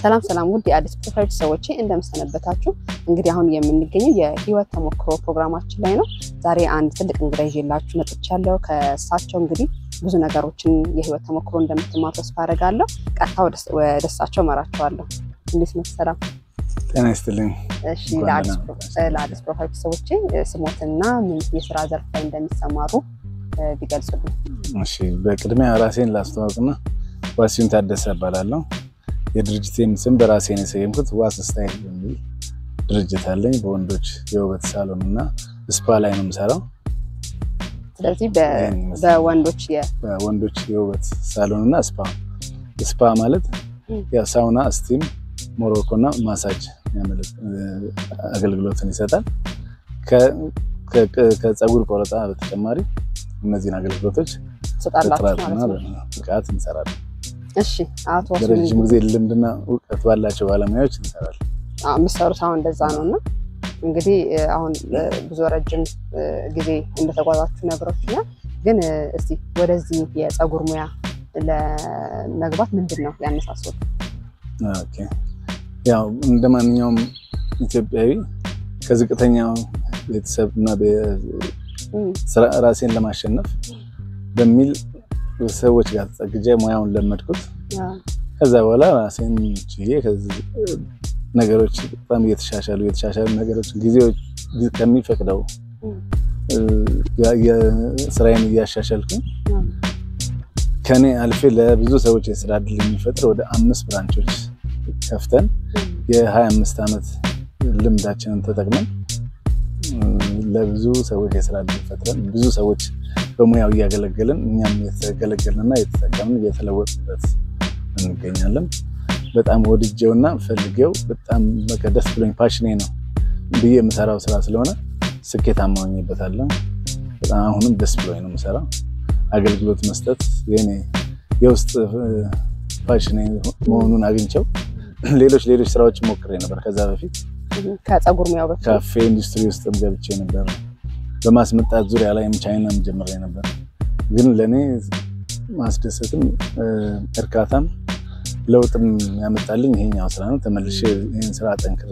ሰላም ሰላም ውድ የአዲስ ፕሮፋይል ሰዎች እንደምሰነበታችሁ እንግዲህ አሁን የምንገኘው የህይወት ተሞክሮ ፕሮግራማችን ላይ ነው ዛሬ አንድ ትልቅ እንግዳ ይዤላችሁ መጥቻለሁ ከሳቸው እንግዲህ ብዙ ነገሮችን የህይወት ተሞክሮ እንደምትማሩ ተስፋ አደርጋለሁ ቀጥታ ወደ እሳቸው መራቸዋለሁ እንዴት ነው ሰላም ጤና ይስጥልኝ እሺ ለአዲስ ፕሮፋይል ሰዎች ስሞትና ምን የሥራ ዘርፍ ላይ እንደሚሰማሩ ቢገልጹልኝ እሺ በቅድሚያ ራሴን ላስተዋውቅና ዋሲሁን ታደሰ እባላለሁ የድርጅቴን ስም በራሴ ነው የሰየምኩት ዋስ ስታይል የሚል ድርጅት አለኝ በወንዶች የውበት ሳሎንና ስፓ ላይ ነው የምሰራው ስለዚህ በወንዶች የውበት ሳሎንና ስፓ ማለት ያ ሳውና ስቲም ሞሮኮና ማሳጅ ያመለክ አገልግሎትን ይሰጣል ከፀጉር ቆረጣ በተጨማሪ እነዚህን አገልግሎቶች ተጣላችሁ ማለት ነው ብቃት እንሰራለን እሺ አቶ ረጅም ጊዜ ልምድና ዕውቀት ባላቸው ባለሙያዎች እንሰራለን መስሩት አሁን እንደዛ ነውና እንግዲህ አሁን ብዙ ረጅም ጊዜ እንደተጓዛችሁ ነገሮችና ግን እስቲ ወደዚህ የፀጉር ሙያ ለመግባት ምንድነው ያነሳሳው ኦኬ ያው እንደማንኛውም ኢትዮጵያዊ ከዝቅተኛው ቤተሰብና ራሴን ለማሸነፍ በሚል ሰዎች ጋር ተጠግጄ ሙያውን ለመድኩት ከዛ በኋላ ራሴን ችዬ ነገሮች በጣም እየተሻሻሉ ነገሮች ጊዜው ከሚፈቅደው የስራዬን እያሻሻልኩ ከኔ አልፌ ለብዙ ሰዎች የስራ ዕድል የሚፈጥር ወደ 5 ብራንቾች ከፍተን የ25 አመት ልምዳችንን ተጠቅመን ለብዙ ሰዎች የስራ ዕድል ፈጥረን ብዙ ሰዎች በሙያው ያገለገልን እኛም የተገለገልንና የተጠቀምን እየተለወጥበት እንገኛለን በጣም ወድጄውና ፈልጌው በጣም መቀደስ ብሎኝ ፓሽኔ ነው ብዬ የምሰራው ስራ ስለሆነ ስኬታማ ሆኜበታለሁ በጣም አሁንም ደስ ብሎኝ ነው የምሰራው አገልግሎት መስጠት የኔ የውስጥ ፓሽኔ መሆኑን አግኝቼው ሌሎች ስራዎች ሞክሬ ነበር ከዛ በፊት ከፀጉር ሙያው በፊት ካፌ ኢንዱስትሪ ውስጥ ገብቼ ነበር በማስመጣት ዙሪያ ላይ ጀምቻይናም ጀምሬ ነበር ግን ለኔ ማስደሰትም እርካታም ለውጥም ያመጣልኝ ይሄኛው ስራ ነው ተመልሼ ይሄን ስራ ጠንክሬ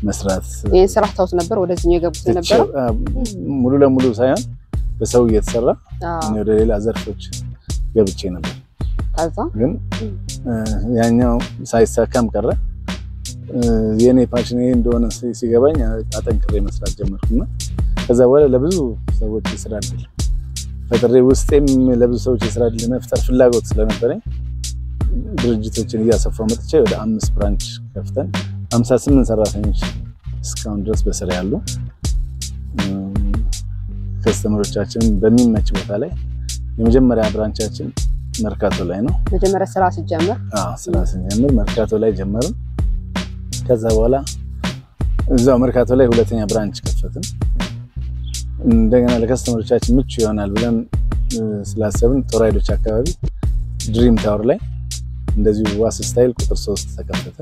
መስራት ይሄን ስራ ታውስ ነበር ወደዚህ የገቡት ነበር ሙሉ ለሙሉ ሳይሆን በሰው እየተሰራ ወደ ሌላ ዘርፎች ገብቼ ነበር ከዛ ግን ያኛው ሳይሳካም ቀረ የኔ ፓሽን እንደሆነ ሲገባኝ አጠንክሬ መስራት ጀመርኩና ከዛ በኋላ ለብዙ ሰዎች የስራ ዕድል ፈጥሬ ውስጤም ለብዙ ሰዎች የስራ ዕድል መፍጠር ፍላጎት ስለነበረኝ ድርጅቶችን እያሰፋው መጥቼ ወደ 5 ብራንች ከፍተን 58 ሰራተኞች እስካሁን ድረስ በስራ ያሉ ከስተመሮቻችን በሚመች ቦታ ላይ የመጀመሪያ ብራንቻችን መርካቶ ላይ ነው መጀመሪያ ስራ ሲጀምር ስራ ሲጀምር መርካቶ ላይ ጀመርን ከዛ በኋላ እዛው መርካቶ ላይ ሁለተኛ ብራንች ከፈትን እንደገና ለከስተመሮቻችን ምቹ ይሆናል ብለን ስላሰብን ጦራይዶች አካባቢ ድሪም ታወር ላይ እንደዚህ ዋስ ስታይል ቁጥር 3 ተከፈተ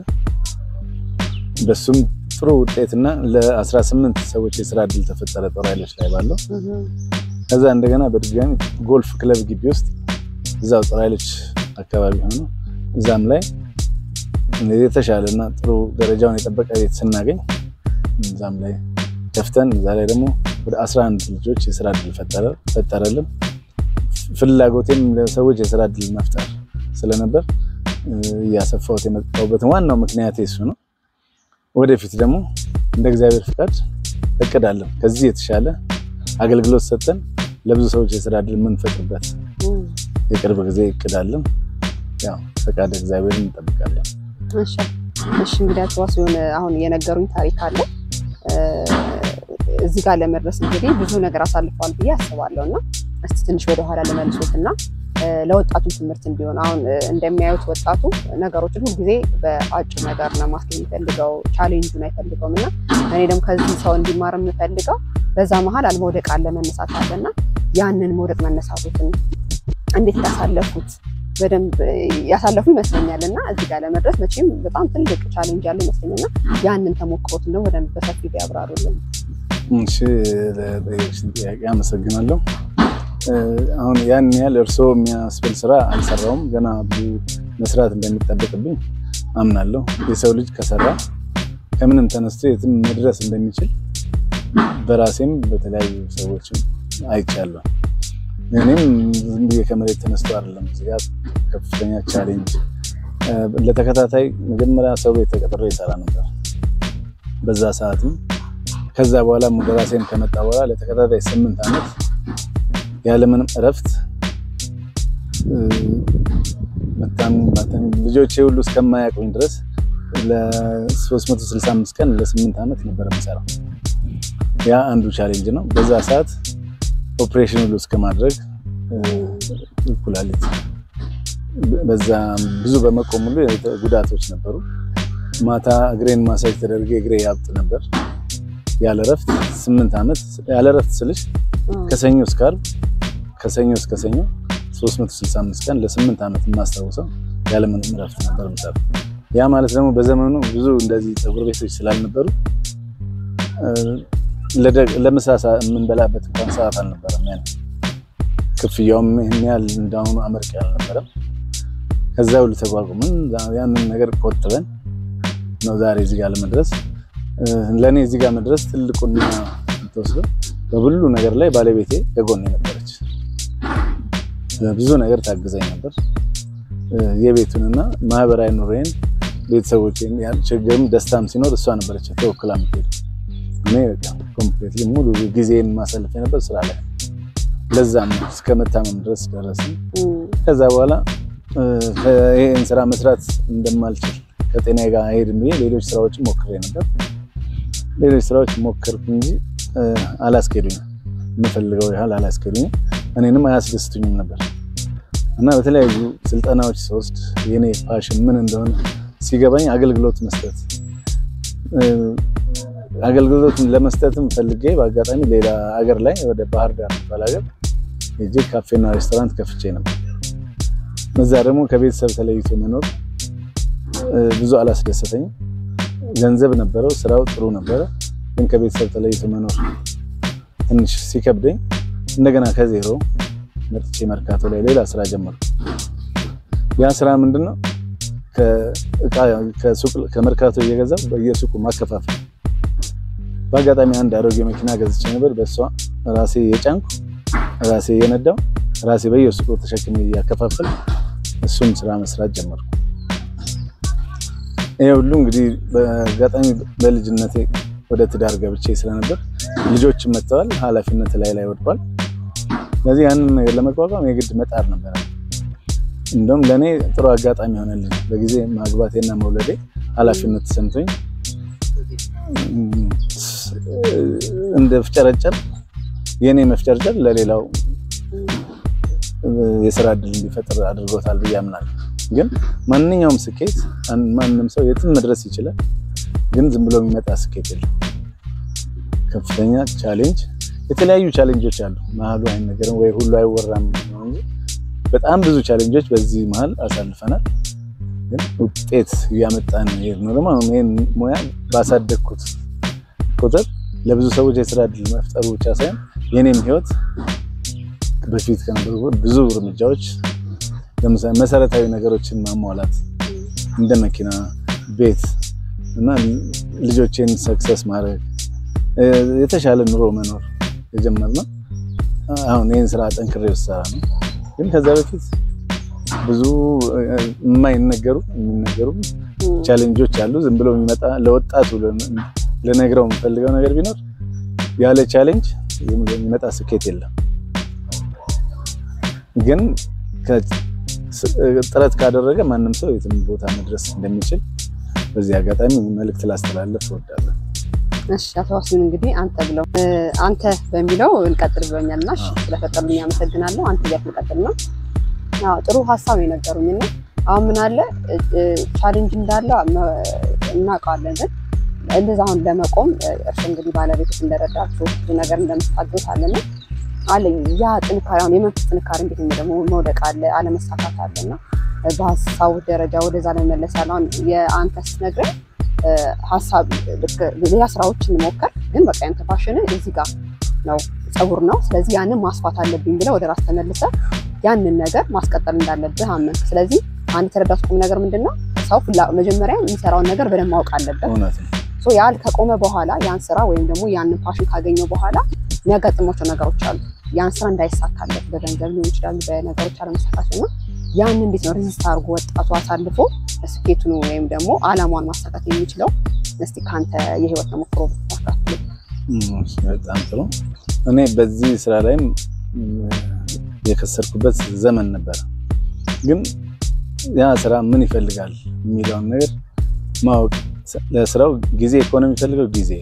በሱም ጥሩ ውጤትና ለ18 ሰዎች የስራ ዕድል ተፈጠረ ጦራይዶች ላይ ባለው ከዛ እንደገና በድጋሚ ጎልፍ ክለብ ግቢ ውስጥ እዛው ጦራይዶች አካባቢ ሆኖ እዛም ላይ የተሻለና ጥሩ ደረጃውን የጠበቀ ቤት ስናገኝ እዛም ላይ ከፍተን እዛ ላይ ደግሞ ወደ 11 ልጆች የስራ ዕድል ፈጠረልን ፍላጎቴም ለሰዎች የስራ ዕድል መፍጠር ስለነበር ያሰፋውት የመጣውበት ዋናው ምክንያት እሱ ነው ወደፊት ደግሞ እንደ እግዚአብሔር ፍቃድ እቅዳለን ከዚህ የተሻለ አገልግሎት ሰጠን ለብዙ ሰዎች የስራ ዕድል መንፈጥበት የቅርብ ጊዜ እቅዳለን ያው ፈቃድ እግዚአብሔርን እንጠብቃለን እሺ እንግዲህ አትዋሲውን አሁን የነገሩኝ ታሪክ አለ እዚህ ጋር ለመድረስ እንግዲህ ብዙ ነገር አሳልፈዋል ብዬ አስባለሁና እስቲ ትንሽ ወደ ኋላ ለመልሶትና ለወጣቱ ትምህርት እንዲሆን አሁን እንደሚያዩት ወጣቱ ነገሮችን ሁሉ ጊዜ በአጭር ነገር ነው ማስገኘት ፈልገው ቻሌንጁን አይፈልገውምና እኔ ደግሞ ከዚህ ሰው እንዲማር የምፈልገው በዛ መሃል አልመውደቅ አለ መነሳት አለና ያንን መውደቅ መነሳቱን እንዴት ያሳለፉት በደንብ ያሳለፉ ይመስለኛልና እዚህ ጋር ለመድረስ መቼም በጣም ትልቅ ቻሌንጅ ያለው ይመስለኛልና ያንን ተሞክሮት ነው በደንብ በሰፊ ያብራሩልን እሺ ለጠየቅሽኝ ጥያቄ አመሰግናለሁ አሁን ያን ያህል እርሶ የሚያስብል ስራ አልሰራውም ገና ብዙ መስራት እንደሚጠበቅብኝ አምናለሁ። የሰው ልጅ ከሰራ ከምንም ተነስቶ የትም መድረስ እንደሚችል በራሴም በተለያዩ ሰዎችም አይቻለሁ። እኔም ዝም ብዬ ከመሬት ተነስቶ አይደለም እዚህ ጋር ከፍተኛ ቻሌንጅ ለተከታታይ መጀመሪያ ሰው ቤት ተቀጥሬ ይሰራ ነበር በዛ ሰዓትም። ከዛ በኋላ ሙደራሴን ከመጣ በኋላ ለተከታታይ 8 አመት ያለምንም እረፍት በጣም ልጆቼ ሁሉ እስከማያውቁኝ ድረስ ለ365 ቀን ለ8 አመት ነበር የምሰራው። ያ አንዱ ቻሌንጅ ነው። በዛ ሰዓት ኦፕሬሽን ሁሉ እስከማድረግ ኩላሊት በዛ ብዙ በመቆም ሁሉ ጉዳቶች ነበሩ። ማታ እግሬን ማሳጅ ተደርጌ እግሬ ያብጥ ነበር ያለ እረፍት 8 አመት። ያለ እረፍት ስልሽ ከሰኞ እስከ ዓርብ ከሰኞ እስከ ሰኞ 365 ቀን ለ8 አመት የማስታውሰው ያለ ምንም እረፍት ነበር የምሰራው። ያ ማለት ደግሞ በዘመኑ ብዙ እንደዚህ ፀጉር ቤቶች ስላልነበሩ ለምሳሳ የምንበላበት እንኳን ሰዓት አልነበረም። ያን ክፍያውም ይሄን ያህል እንዳሁኑ አመርቂ አልነበረም። ከዛ ሁሉ ተቋቁመን ያንን ነገር ቆጥበን ነው ዛሬ እዚህ ጋር ለመድረስ። ለኔ እዚህ ጋር መድረስ ትልቁና ተወስዶ በሁሉ ነገር ላይ ባለቤቴ ከጎኔ ነበረች። ብዙ ነገር ታግዘኝ ነበር። የቤቱንና ማህበራዊ ኑሮዬን ቤተሰቦቼን ችግርም ደስታም ሲኖር እሷ ነበረች ተወክላ የምትሄድ። እኔ በቃ ኮምፕሊትሊ ሙሉ ጊዜን ማሳለፍ ነበር ስራ ላይ። ለዛም እስከ መታመም ድረስ ደረስን። ከዛ በኋላ ይሄን ስራ መስራት እንደማልችል ከጤናዬ ጋር አይሄድም ብዬ ሌሎች ስራዎችን ሞክሬ ነበር። ሌሎች ስራዎች ሞከርኩ እንጂ አላስኬዱኝም። የምፈልገው ያህል አላስኬዱኝም። እኔንም አያስደስቱኝም ነበር እና በተለያዩ ስልጠናዎች ስወስድ የኔ ፓሽን ምን እንደሆነ ሲገባኝ አገልግሎት መስጠት አገልግሎትን ለመስጠትም ፈልጌ በአጋጣሚ ሌላ ሀገር ላይ ወደ ባህር ዳር ባላገር እጄ ካፌና ሬስቶራንት ከፍቼ ነበር። እዛ ደግሞ ከቤተሰብ ተለይቶ መኖር ብዙ አላስደሰተኝም። ገንዘብ ነበረው፣ ስራው ጥሩ ነበረ፣ ግን ከቤተሰብ ተለይቶ መኖር ትንሽ ሲከብደኝ እንደገና ከዜሮ መጥቼ መርካቶ ላይ ሌላ ስራ ጀመርኩ። ያ ስራ ምንድነው? ከሱቅ ከመርካቶ እየገዛው በየሱቁ ማከፋፈል። በአጋጣሚ አንድ አሮጌ መኪና ገዝቼ ነበር። በሷ ራሴ የጫንኩ ራሴ የነዳው ራሴ በየሱቁ ተሸክሜ ያከፋፈል እሱም ስራ መስራት ጀመርኩ። ይሄ ሁሉ እንግዲህ በአጋጣሚ በልጅነቴ ወደ ትዳር ገብቼ ስለነበር ልጆች መጥተዋል፣ ኃላፊነት ላይ ወድቋል። ስለዚህ ያንን ነገር ለመቋቋም የግድ መጣር ነበር። እንደውም ለኔ ጥሩ አጋጣሚ ሆነልኝ። በጊዜ ማግባቴና መውለዴ ኃላፊነት ተሰምቶኝ እንደ ፍጨረጨር የኔ መፍጨርጨር ለሌላው የሥራ ዕድል እንዲፈጠር አድርጎታል ብዬ አምናለሁ። ግን ማንኛውም ስኬት ማንንም ሰው የትም መድረስ ይችላል፣ ግን ዝም ብሎ የሚመጣ ስኬት የለም። ከፍተኛ ቻሌንጅ፣ የተለያዩ ቻሌንጆች አሉ። መሀሉ አይነገርም ወይ ሁሉ አይወራም ነው እንጂ በጣም ብዙ ቻሌንጆች በዚህ መሀል አሳልፈናል። ግን ውጤት ያመጣን ነው ደግሞ እኔን ሙያ ባሳደግኩት ቁጥር ለብዙ ሰዎች የሥራ ዕድል መፍጠሩ ብቻ ሳይሆን የኔም ህይወት በፊት ከነበሩ ብዙ እርምጃዎች ለምሳሌ መሰረታዊ ነገሮችን ማሟላት እንደ መኪና፣ ቤት እና ልጆቼን ሰክሰስ ማድረግ የተሻለ ኑሮ መኖር የጀመርነው አሁን ይሄን ስራ ጠንክሬ ወሰራ ነው። ግን ከዛ በፊት ብዙ የማይነገሩ የሚነገሩ ቻሌንጆች አሉ። ዝም ብሎ የሚመጣ ለወጣቱ ለነገረው የምፈልገው ነገር ቢኖር ያለ ቻሌንጅ የሚመጣ ስኬት የለም። ግን ጥረት ካደረገ ማንንም ሰው የትም ቦታ መድረስ እንደሚችል በዚህ አጋጣሚ መልእክት ላስተላልፍ እወዳለሁ። እሺ አቶ ዋሲሁን እንግዲህ አንተ በሚለው እንቀጥል ብለኛልና እሺ ስለፈቀዱልኝ አመሰግናለሁ። አንተ ያልተቀጥል ነው ጥሩ ሐሳብ የነገሩኝና አሁን ምን አለ ቻሌንጅ እንዳለ እናውቃለን። ግን እንደዛ አሁን ለመቆም እርሱ እንግዲህ ባለቤቱ እንደረዳችሁ ብዙ ነገር እንደምታገዙት አለና አለኝ ያ ጥንካሬውን የመንፈስ ጥንካሬ እንዴት ደግሞ መውደቅ አለ አለመሳካት አለና በሐሳቡ ደረጃ ወደዛ ለመመለስ ያለውን የአንተስ ነገር ሐሳብ ሌላ ስራዎችን ሞከር፣ ግን በቃ ያንተ ፓሽን እዚህ ጋር ነው ፀጉር ነው። ስለዚህ ያንን ማስፋት አለብኝ ብለ ወደ ራስ ተመልሰ ያንን ነገር ማስቀጠል እንዳለብህ አመንክ። ስለዚህ አንተ ተረዳስኩም ነገር ምንድነው ሰው መጀመሪያ የሚሰራውን ነገር በደንብ ማወቅ አለበት እውነት ነው ሶ ያል ከቆመ በኋላ ያን ስራ ወይም ደግሞ ያን ፓሽን ካገኘው በኋላ የሚያጋጥማቸው ነገሮች አሉ ያን ስራ እንዳይሳካለት በገንዘብ ሊሆን ይችላል በነገሮች አለመሳካትና ያን እንዴት ነው ሬዚስት አድርጎ ወጣቱ አሳልፎ ስኬቱን ወይም ደግሞ አላማውን ማሳካት የሚችለው እስቲ ካንተ የህይወት ተሞክሮ ታካፍል በጣም ጥሩ እኔ በዚህ ስራ ላይም የከሰርኩበት ዘመን ነበር ግን ያ ስራ ምን ይፈልጋል የሚለውን ነገር ማወቅ ለስራው ጊዜ ኢኮኖሚ ፈልገው ጊዜ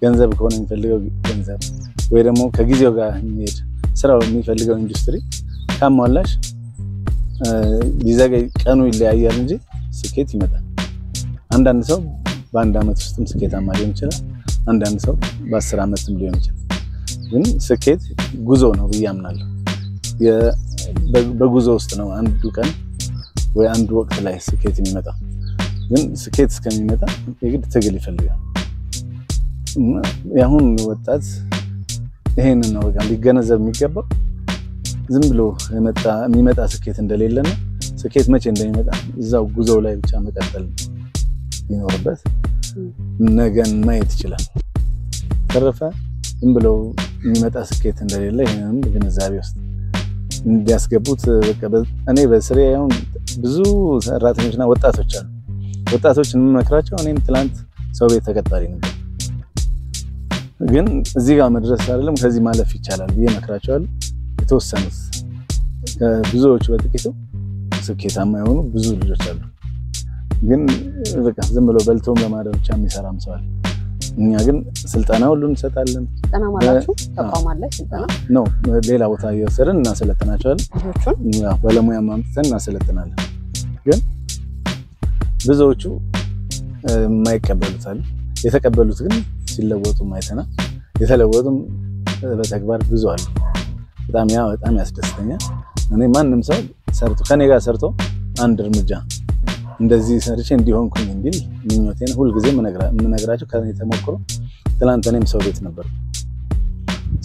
ገንዘብ ኢኮኖሚ ፈልገው ገንዘብ ወይ ደግሞ ከጊዜው ጋር የሚሄድ ስራው የሚፈልገው ኢንዱስትሪ ካሟላሽ ቢዘገይ ቀኑ ይለያያል እንጂ ስኬት ይመጣል አንዳንድ ሰው በአንድ አመት ውስጥም ስኬታማ ሊሆን ይችላል አንዳንድ ሰው በ10 አመትም ሊሆን ይችላል ግን ስኬት ጉዞ ነው ብያምናለሁ በጉዞ ውስጥ ነው አንዱ ቀን ወይ አንዱ ወቅት ላይ ስኬት የሚመጣ ግን ስኬት እስከሚመጣ የግድ ትግል ይፈልጋል ያሁን ወጣት ይሄንን ነው በቃ ሊገነዘብ የሚገባው ዝም ብሎ የሚመጣ ስኬት እንደሌለና ስኬት መቼ እንደሚመጣ እዛው ጉዞው ላይ ብቻ መቀጠል ይኖርበት ነገን ማየት ይችላል ተረፈ ዝም ብሎ የሚመጣ ስኬት እንደሌለ ይሄንን ግንዛቤ ውስጥ እንዲያስገቡት በቃ እኔ በስሬ አሁን ብዙ ሰራተኞችና ወጣቶች አሉ ወጣቶችን መክራቸው እኔም ትላንት ሰው ቤት ተቀጣሪ ነበር ግን እዚህ ጋር መድረስ አይደለም ከዚህ ማለፍ ይቻላል በመክራቸዋለሁ የተወሰኑት ብዙዎች በጥቂቱ ስኬታማ የሆኑ ብዙ ልጆች አሉ ግን በቃ ዝም ብሎ በልቶም ለማደር ብቻ የሚሰራም ሰው አለ እኛ ግን ስልጠና ሁሉ እንሰጣለን ስልጠና ማለቱ ተቋም አለ ስልጠና ነው ሌላ ቦታ እየወሰድን እናሰለጥናቸዋለን ልጆቹን ባለሙያ ማምጣትን እናሰለጥናለን ግን ብዙዎቹ የማይቀበሉት አሉ የተቀበሉት ግን ሲለወጡ ማይተና የተለወጡም በተግባር ብዙ አሉ በጣም ያስደስተኛል እኔ ማንንም ሰው ሰርቶ ከኔ ጋር ሰርቶ አንድ እርምጃ እንደዚህ ሰርቼ እንዲሆንኩኝ እንዲል ምኞቴን ሁሉ ጊዜ ምነግራቸው ከኔ ተሞክሮ ትላንት እኔም ሰው ቤት ነበር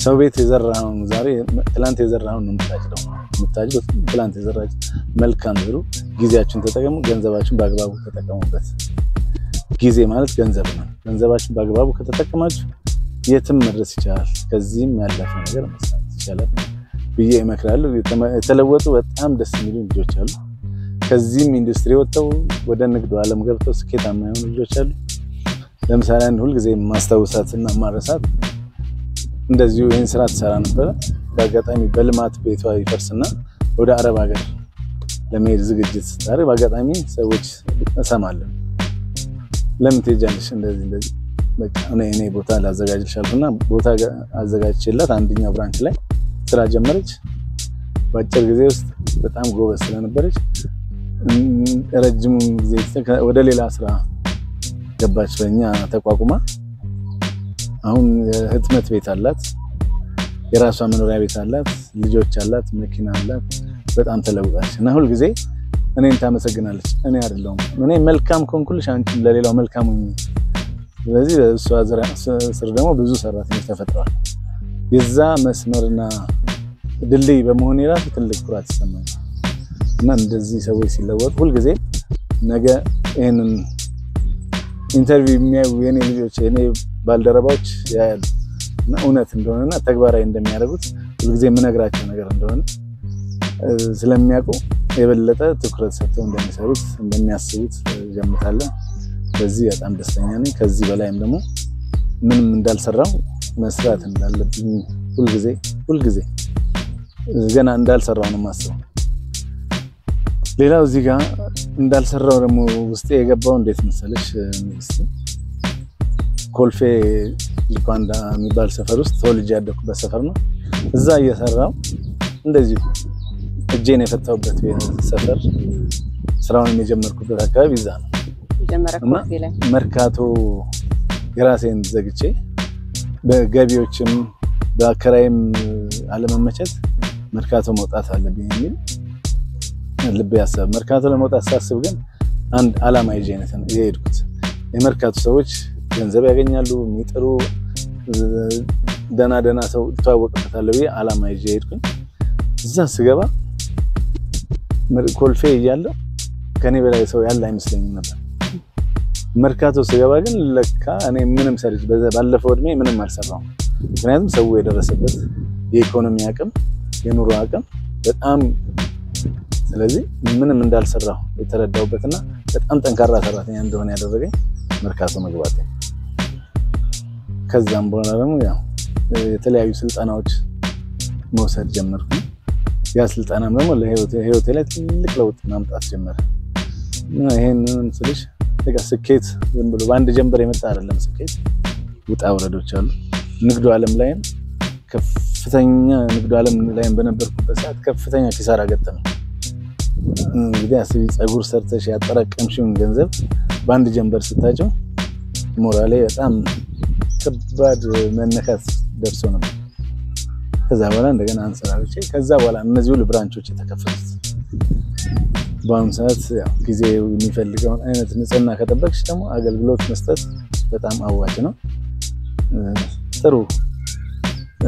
ሰው ቤት የዘራውን ዛሬ ትላንት የዘራውን ነው የምታጭደው ትላንት የዘራችሁ መልካም ዝሩ ጊዜያችሁን ተጠቀሙ ገንዘባችሁን በአግባቡ ተጠቀሙበት ጊዜ ማለት ገንዘብ ነው ገንዘባችሁን በአግባቡ ከተጠቀማችሁ የትም መድረስ ይቻላል ከዚህም ያለፈ ነገር መስራት ይቻላል ብዬ እመክራለሁ የተለወጡ በጣም ደስ የሚሉ ልጆች አሉ ከዚህም ኢንዱስትሪ ወጥተው ወደ ንግዱ ዓለም ገብተው ስኬታማ የሆኑ ልጆች አሉ ለምሳሌ አንድ ሁሉ ጊዜ ማስተዋወሳትና ማረሳት እንደዚሁ ይሄን ስራ ተሰራ ነበር በአጋጣሚ በልማት ቤቷ ይፈርስና ወደ አረብ ሀገር ለመሄድ ዝግጅት ታሪክ በአጋጣሚ ሰዎች እሰማለሁ ለምን ትሄጃለሽ እንደዚህ በቃ እኔ ቦታ ላዘጋጅልሻለሁና ቦታ አዘጋጅቼላት አንደኛው ብራንች ላይ ስራ ጀመረች በአጭር ጊዜ ውስጥ በጣም ጎበዝ ስለነበረች ረጅም ጊዜ ወደ ሌላ ስራ ገባች በእኛ ተቋቁማ አሁን ህትመት ቤት አላት የራሷ መኖሪያ ቤት አላት ልጆች አላት መኪና አላት በጣም ተለውጣለች እና ሁሉ ጊዜ እኔን ታመሰግናለች እኔ አይደለም እኔ መልካም ኮንኩልሽ አንቺ ለሌላው መልካም ሁኚ ስለዚህ እሷ ስር ደግሞ ብዙ ሰራተኞች ተፈጥረዋል የዛ መስመርና ድልድይ በመሆን ይራስ ትልቅ ኩራት ይሰማኛል እና እንደዚህ ሰዎች ሲለወጡ ሁሉ ጊዜ ነገ ይሄንን ኢንተርቪው የሚያዩ የኔ ልጆች የኔ ባልደረባዎች ያያሉ እና እውነት እንደሆነና ተግባራዊ እንደሚያደርጉት ሁሉ ጊዜ የምነግራቸው ነገር እንደሆነ ስለሚያውቁ የበለጠ ትኩረት ሰጥተው እንደሚሰሩት እንደሚያስቡት ጀምታለን በዚህ በጣም ደስተኛ ነኝ ከዚህ በላይም ደግሞ ምንም እንዳልሰራው መስራት እንዳለብኝ ሁሉ ጊዜ ገና እንዳልሰራው ነው ማስበው ሌላው እዚህ ጋር እንዳልሰራው ደግሞ ውስጤ የገባው እንዴት መሰለሽ ኮልፌ ሊቋንዳ የሚባል ሰፈር ውስጥ ተወልጄ ያደኩበት ሰፈር ነው እዛ እየሰራው እንደዚህ እጄን የፈታውበት ሰፈር ስራውን የጀመርኩበት አካባቢ እዛ ነው ጀመረኩት ላይ መርካቶ የራሴን ዘግቼ በገቢዎችም በአከራይም አለመመቸት መርካቶ መውጣት አለብኝ የሚል ልብ ያሰብ መርካቶ ለመውጣት ሳስብ ግን አንድ አላማ ይዤ ነው የሄድኩት የመርካቶ ሰዎች ገንዘብ ያገኛሉ የሚጥሩ ደና ሰው ተዋወቅበታል ብዬ አላማ ይዤ ሄድኩኝ እዛ ስገባ ኮልፌ እያለሁ ከኔ በላይ ሰው ያለ አይመስለኝም ነበር። መርካቶ ስገባ ግን ለካ እኔ ምንም ሰርች ባለፈው እድሜ ምንም አልሰራሁም። ምክንያቱም ሰው የደረሰበት የኢኮኖሚ አቅም የኑሮ አቅም በጣም ስለዚህ ምንም እንዳልሰራሁ የተረዳሁበትና በጣም ጠንካራ ሰራተኛ እንደሆነ ያደረገኝ መርካቶ መግባቴ። ከዛም በኋላ ደግሞ ያው የተለያዩ ስልጠናዎች መውሰድ ጀመርኩ። ያ ስልጠናም ደግሞ ለህይወቴ ላይ ትልቅ ለውጥ ማምጣት ጀመረ። ይሄንን ስልሽ በቃ ስኬት ዝም ብሎ በአንድ ጀንበር የመጣ አይደለም። ስኬት ውጣ ውረዶች አሉ። ንግዱ ዓለም ላይም ከፍተኛ ንግዱ ዓለም ላይም በነበርኩበት ሰዓት ከፍተኛ ኪሳራ ገጠመኝ። እንግዲህ አስቢ ፀጉር ሰርተሽ ያጠራቀምሽውን ገንዘብ በአንድ ጀንበር ስታጨው ሞራሌ በጣም ከባድ መነካት ደርሶ ነበር። ከዛ በኋላ እንደገና አንሰራርቼ ከዛ በኋላ እነዚህ ሁሉ ብራንቾች የተከፈቱት በአሁኑ ሰዓት ያው ጊዜው የሚፈልገውን አይነት ንጽህና ከጠበቅሽ ደግሞ አገልግሎት መስጠት በጣም አዋጭ ነው። ጥሩ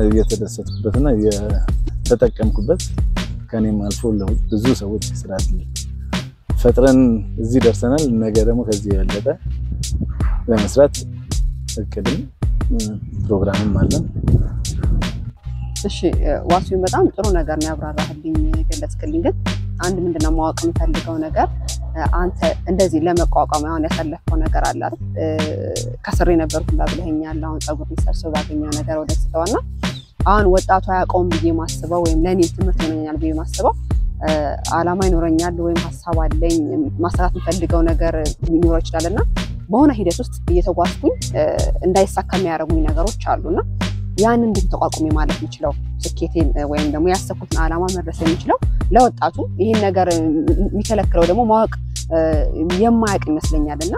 እየተደሰትኩበትና የተጠቀምኩበት ከኔም አልፎ ብዙ ሰዎች ስራ እድል ፈጥረን እዚህ ደርሰናል። ነገ ደግሞ ከዚህ የበለጠ ለመስራት እቅድም ፕሮግራምም አለን። እሺ ዋሲሁን በጣም ጥሩ ነገር ነው ያብራራህልኝ ገለጽክልኝ። ግን አንድ ምንድነው ማወቅ የምፈልገው ነገር አንተ እንደዚህ ለመቋቋም አሁን ያሳለፈው ነገር አለ አይደል? ከስሬ ነበርኩ ብለኸኛል። አሁን ፀጉር ሊሰርሰው ባገኘው ነገር ወደ ስተዋና አሁን ወጣቱ ያቆም ብዬ ማስበው ወይም ለኔ ትምህርት ይሆነኛል ብዬ ማስበው አላማ ይኖረኛል ወይም ሐሳብ አለኝ ማስተካከል ፈልገው ነገር ሊኖር ይችላልና በሆነ ሂደት ውስጥ እየተጓዝኩኝ እንዳይሳካ የሚያደርጉኝ ነገሮች አሉና ያን እንዴት ተቋቁሜ ማለት የምችለው ስኬቴን ወይም ደግሞ ያሰብኩትን አላማ መድረስ የምችለው ለወጣቱ ይሄን ነገር የሚከለክለው ደግሞ ማወቅ የማያውቅ ይመስለኛልና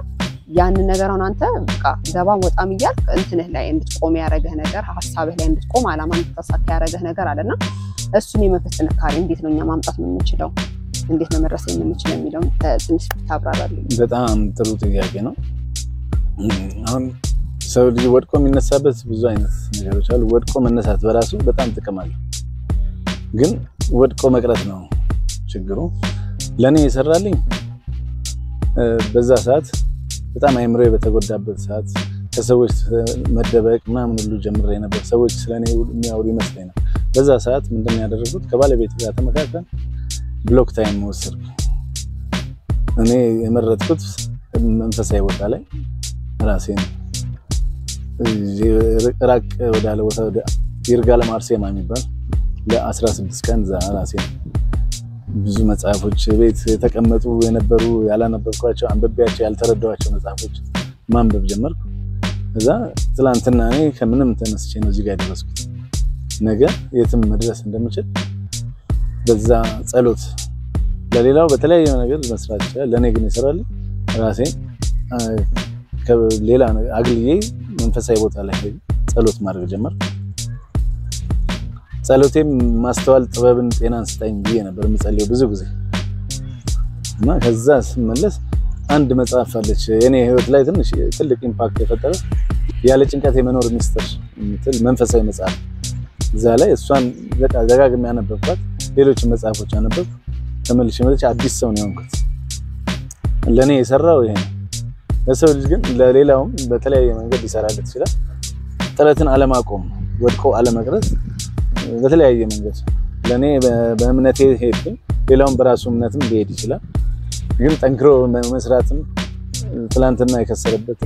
ያን ነገር አንተ በቃ ገባም ወጣም ይያል እንትነህ ላይ እንድትቆም ያረጋህ ነገር ሐሳብህ ላይ እንድትቆም አላማ እንድትሳካ ያረጋህ ነገር አለና እሱን የመንፈስ ጥንካሬ እንዴት ነው እኛ ማምጣት የምንችለው እንዴት ነው መድረስ የምንችለው የሚለው ትንሽ ታብራራልኝ። በጣም ጥሩ ጥያቄ ነው። አሁን ሰው ልጅ ወድቆ የሚነሳበት ብዙ አይነት ነገሮች አሉ። ወድቆ መነሳት በራሱ በጣም ጥቅም አለው። ግን ወድቆ መቅረት ነው ችግሩ። ለኔ ይሰራልኝ በዛ ሰዓት በጣም አይምሮዬ በተጎዳበት ሰዓት ከሰዎች መደበቅ ምናምን ሁሉ ጀምሬ ነበር። ሰዎች ስለኔ የሚያወሩ ይመስለኝ ነበር። በዛ ሰዓት ምንድነው ያደረኩት? ከባለቤቴ ጋር ተመካከልን ብሎክ ታይም ወሰድኩ። እኔ የመረጥኩት መንፈሳዊ ቦታ ላይ ራሴን ራቅ ወዳለ ቦታ ወደ ይርጋለም አርሴማ የሚባል ለ16 ቀን እዛ ራሴን ብዙ መጽሐፎች ቤት የተቀመጡ የነበሩ ያላነበብኳቸው አንብቤያቸው ያልተረዳኋቸው መጽሐፎች ማንበብ ጀመርኩ። እዛ ትላንትና እኔ ከምንም ተነስቼ ነው እዚህ ጋር ያደረስኩት። ነገ የትም መድረስ እንደምችል በዛ ጸሎት ለሌላው በተለያየ ነገር መስራት ይችላል። ለኔ ግን ይሰራል። ራሴን ከሌላ አግልዬ መንፈሳዊ ቦታ ላይ ጸሎት ማድረግ ጀመርኩ። ጸሎቴም ማስተዋል ጥበብን ጤናን ስጠኝ ብዬ ነበር የምጸልየው ብዙ ጊዜ እና ከዛ ስመለስ አንድ መጽሐፍ አለች የኔ ህይወት ላይ ትንሽ ትልቅ ኢምፓክት የፈጠረ ያለ ጭንቀት የመኖር ሚስጥር የምትል መንፈሳዊ መጽሐፍ እዛ ላይ እሷን በቃ ደጋግሜ ያነበብኳት ሌሎች መጽሐፎች አነበብኩ። ተመልሼ አዲስ ሰው ነው የሆንኩት። ለኔ የሰራው ይሄ ነው። ለሰው ልጅ ግን ለሌላውም በተለያየ መንገድ ሊሰራለት ይችላል። ጥረትን አለማቆም ወድቆ አለመቅረት በተለያየ መንገድ ለኔ በእምነቴ ሄድኩኝ። ሌላውም በራሱ እምነትም ሊሄድ ይችላል። ግን ጠንክሮ መስራትም ትላንትና የከሰረበት